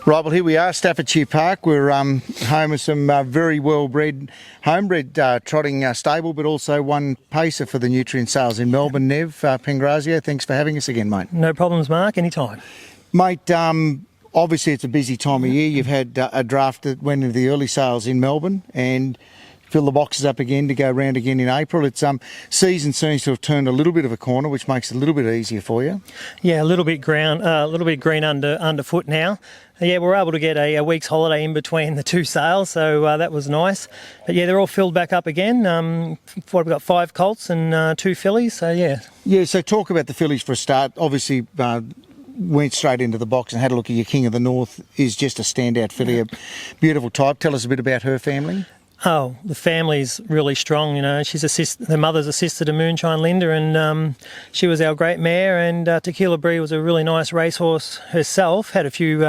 Right, well, here we are, Staffordshire Park. We're home with some very well-bred, homebred trotting stable, but also one pacer for the nutrient sales in Melbourne. Nev Pangrazio, thanks for having us again, mate. No problems, Mark, anytime. Mate, obviously it's a busy time of year. You've had a draft that went into the early sales in Melbourne and fill the boxes up again to go round again in April. It's season seems to have turned a little bit of a corner, which makes it a little bit easier for you. Yeah, a little bit green underfoot now. Yeah, we're able to get a week's holiday in between the two sales, so that was nice. But yeah, they're all filled back up again. We've got 5 colts and 2 fillies, so yeah. Yeah, so talk about the fillies for a start. Obviously, went straight into the box and had a look at your King of the North. Is just a standout filly, a beautiful type. Tell us a bit about her family. Oh, the family's really strong, you know. Her mother's a sister to Moonshine Linda, and she was our great mare, and Tequila Brie was a really nice racehorse herself, had a few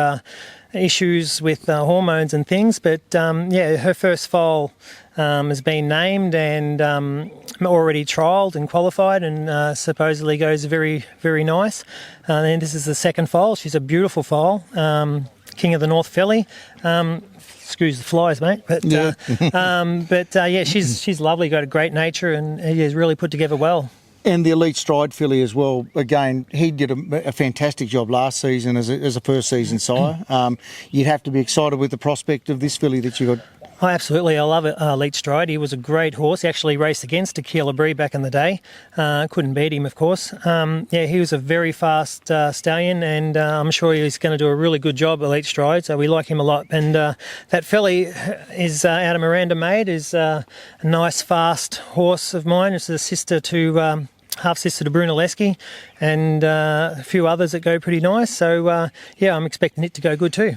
issues with hormones and things, but yeah, her first foal has been named and already trialled and qualified, and supposedly goes very, very nice. And this is the second foal. She's a beautiful foal, King of the North filly. Excuse the flies, mate. But yeah, yeah, she's lovely. Got a great nature, and is really put together well. And the Elite Stride filly as well. Again, he did a fantastic job last season as a first season sire. You'd have to be excited with the prospect of this filly that you got. Oh, absolutely. I love it. Elite Stride. He was a great horse. He actually raced against Tequila Brie back in the day. Couldn't beat him, of course. Yeah, he was a very fast stallion, and I'm sure he's going to do a really good job, Elite Stride, so we like him a lot. And that filly is out of Miranda Maid, is a nice, fast horse of mine. It's a sister to... half-sister to Brunelleschi, and a few others that go pretty nice. So, yeah, I'm expecting it to go good too.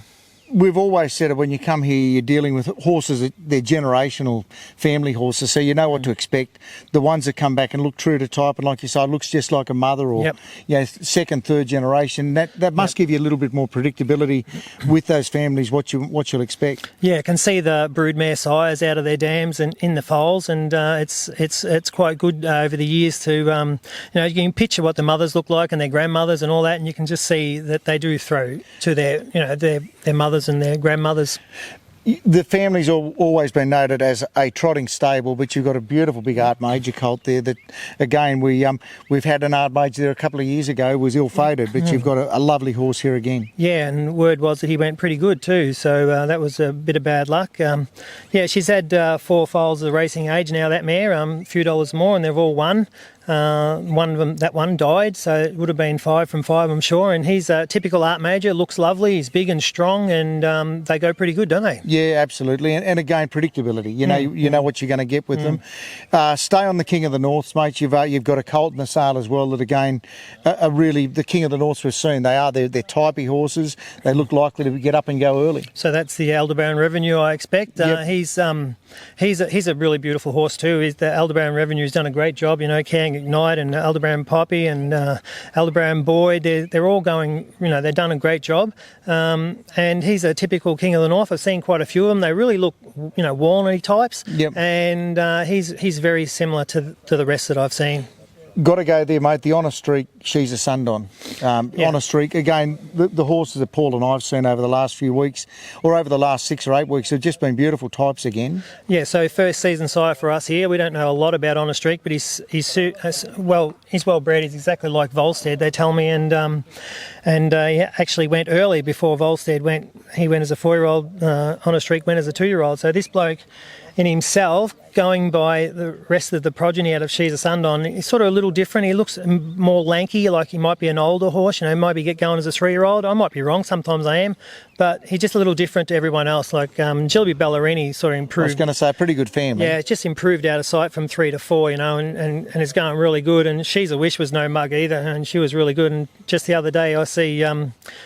We've always said that when you come here, you're dealing with horses, they're generational family horses, so you know what to expect. The ones that come back and look true to type, and like you said, looks just like a mother, or you know, second, third generation, that must give you a little bit more predictability with those families, what you'll expect. Yeah, I can see the broodmare sires out of their dams and in the foals, and it's quite good over the years to, you know, you can picture what the mothers look like and their grandmothers and all that, and you can just see that they do throw to their, you know, their mothers and their grandmothers. The family's always been noted as a trotting stable, but you've got a beautiful big Art Major colt there that, again, we've had an Art Major there a couple of years ago, was ill-fated, but you've got a lovely horse here again. Yeah, and word was that he went pretty good too, so that was a bit of bad luck. Yeah, she's had 4 foals of the racing age now, that mare, a few dollars more, and they've all won. One of them, that one died, so it would have been 5 from 5, I'm sure. And he's a typical Art Major, looks lovely, he's big and strong, and they go pretty good, don't they? Yeah, absolutely. And again, predictability. You know what you're going to get with them. Stay on the King of the Norths, mate. You've got a colt in the sale as well that, again, are really the King of the Norths we've seen. They're typey horses. They look likely to get up and go early. So that's the Aldebaran Revenue, I expect. Yep. He's a really beautiful horse too. The Aldebaran Revenue's done a great job. You know, Kang Ignite and Aldebaran Poppy and Aldebaran Boy, they're all going, you know, they've done a great job. And he's a typical King of the North. I've seen quite a few of them. They really look, you know, walnut types. Yep. And he's very similar to the rest that I've seen. Got to go there, mate. The Honor Streak, she's a Sundon. Honor Streak, again, the horses that Paul and I have seen over the last few weeks, or over the last 6 or 8 weeks, have just been beautiful types again. Yeah, so first season sire for us here. We don't know a lot about Honor Streak, but he's well bred. He's exactly like Volstead, they tell me, and he actually went early before Volstead went. He went as a 4-year-old. Honor Streak went as a 2-year-old. So this bloke, in himself, going by the rest of the progeny out of She's a Sundon, he's sort of a little different. He looks more lanky, like he might be an older horse, you know, maybe get going as a 3-year-old. I might be wrong, sometimes I am, but he's just a little different to everyone else. Like Gilleby Ballerini sort of improved. I was going to say, a pretty good family. Yeah, it's just improved out of sight from 3 to 4, you know, and it's going really good. And She's a Wish was no mug either, and she was really good. And just the other day, I see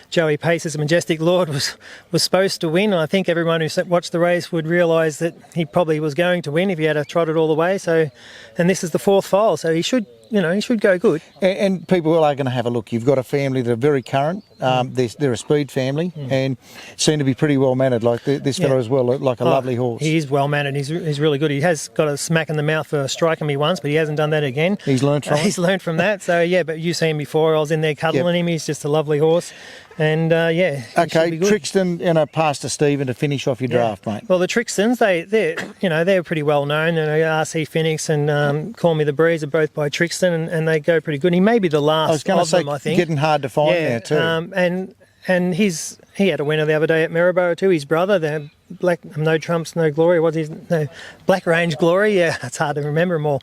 Joey Pace's Majestic Lord was supposed to win. And I think everyone who watched the race would realise that he probably was going to win if he had trotted all the way. So, and this is the 4th foal, so he should he should go good. And people are going to have a look. You've got a family that are very current. They're a speed family and seem to be pretty well mannered. Like this fellow as well, like a lovely horse. He is well mannered. He's really good. He has got a smack in the mouth for striking me once, but he hasn't done that again. He's learned from it. He's learned from that. So yeah, but you've seen him before. I was in there cuddling him. He's just a lovely horse. And he should be good. Trixton and a Pastor Stephen to finish off your draft, mate. Well, the Trixtons, they're pretty well known. RC Phoenix and Call Me the Breeze are both by Trixton, and they go pretty good. He may be the last I was going to say, them, I think. getting hard to find there too. And he had a winner the other day at Maryborough too. His brother, the No Trumps, No Glory. What's his no Black Range Glory? Yeah, it's hard to remember them all.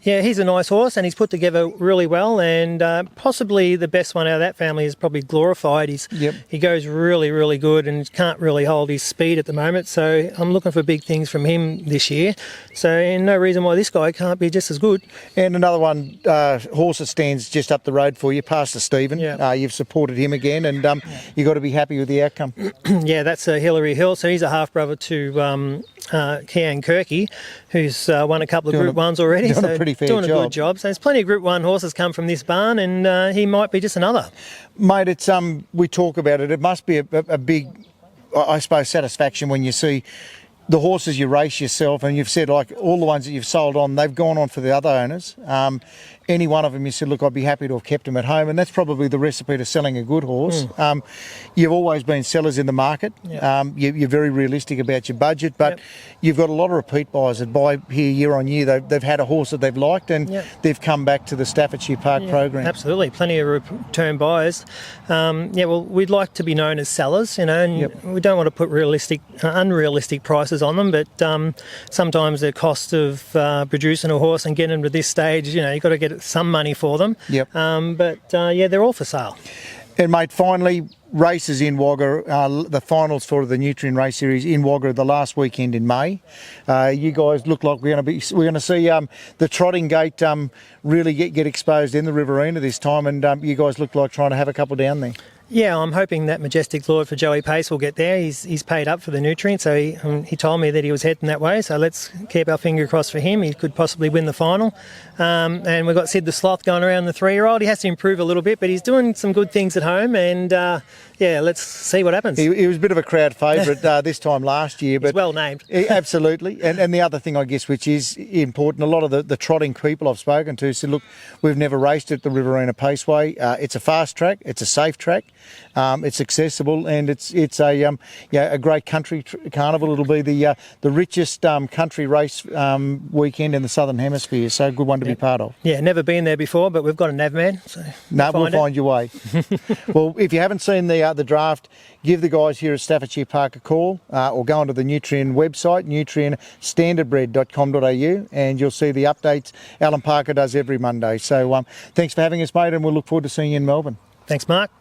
He's a nice horse, and he's put together really well. And possibly the best one out of that family is probably Glorified. He goes really, really good, and can't really hold his speed at the moment. So I'm looking for big things from him this year. So no reason why this guy can't be just as good. And another one, horse that stands just up the road for you, Pastor Stephen. Yeah. You've supported him again, and you've got to be happy with the outcome. Yeah, that's Hillary Hill. So he's a half-brother to Kian Kirky, who's won a couple of Group 1s already. Doing a pretty fair job. Doing a good job. So there's plenty of Group 1 horses come from this barn, and he might be just another. Mate, it's we talk about it. It must be a big, I suppose, satisfaction when you see the horses you race yourself, and you've said, like, all the ones that you've sold on, they've gone on for the other owners. Any one of them, you said, look, I'd be happy to have kept them at home, and that's probably the recipe to selling a good horse. You've always been sellers in the market. You're very realistic about your budget, but you've got a lot of repeat buyers that buy here year on year. They've had a horse that they've liked, and they've come back to the Staffordshire Park program. Absolutely, plenty of return buyers. We'd like to be known as sellers, and we don't want to put unrealistic prices on them, but sometimes the cost of producing a horse and getting them to this stage, you've got to get some money for them. They're all for sale. And mate, finally, races in Wagga, the finals for the Nutrien Race Series in Wagga the last weekend in May. You guys look like we're going to see the trotting gate really get exposed in the Riverina this time, and you guys look like trying to have a couple down there. Yeah, I'm hoping that Majestic Lord for Joey Pace will get there. He's paid up for the Nutrien, so he told me that he was heading that way. So let's keep our finger crossed for him. He could possibly win the final. And we've got Sid the Sloth going around the 3-year-old. He has to improve a little bit, but he's doing some good things at home. And let's see what happens. He was a bit of a crowd favourite this time last year, but he's well named. Absolutely. And the other thing, I guess, which is important, a lot of the trotting people I've spoken to said, look, we've never raced at the Riverina Paceway. It's a fast track. It's a safe track. It's accessible, and it's a great country carnival. It'll be the richest country race weekend in the Southern Hemisphere, so a good one to be part of. Yeah, never been there before, but we've got a nav man, so we'll find your way. Well, if you haven't seen the draft, give the guys here at Staffordshire Park a call, or go onto the Nutrien website, nutrienstandardbred.com.au, and you'll see the updates Alan Parker does every Monday. So thanks for having us, mate, and we'll look forward to seeing you in Melbourne. Thanks, Mark.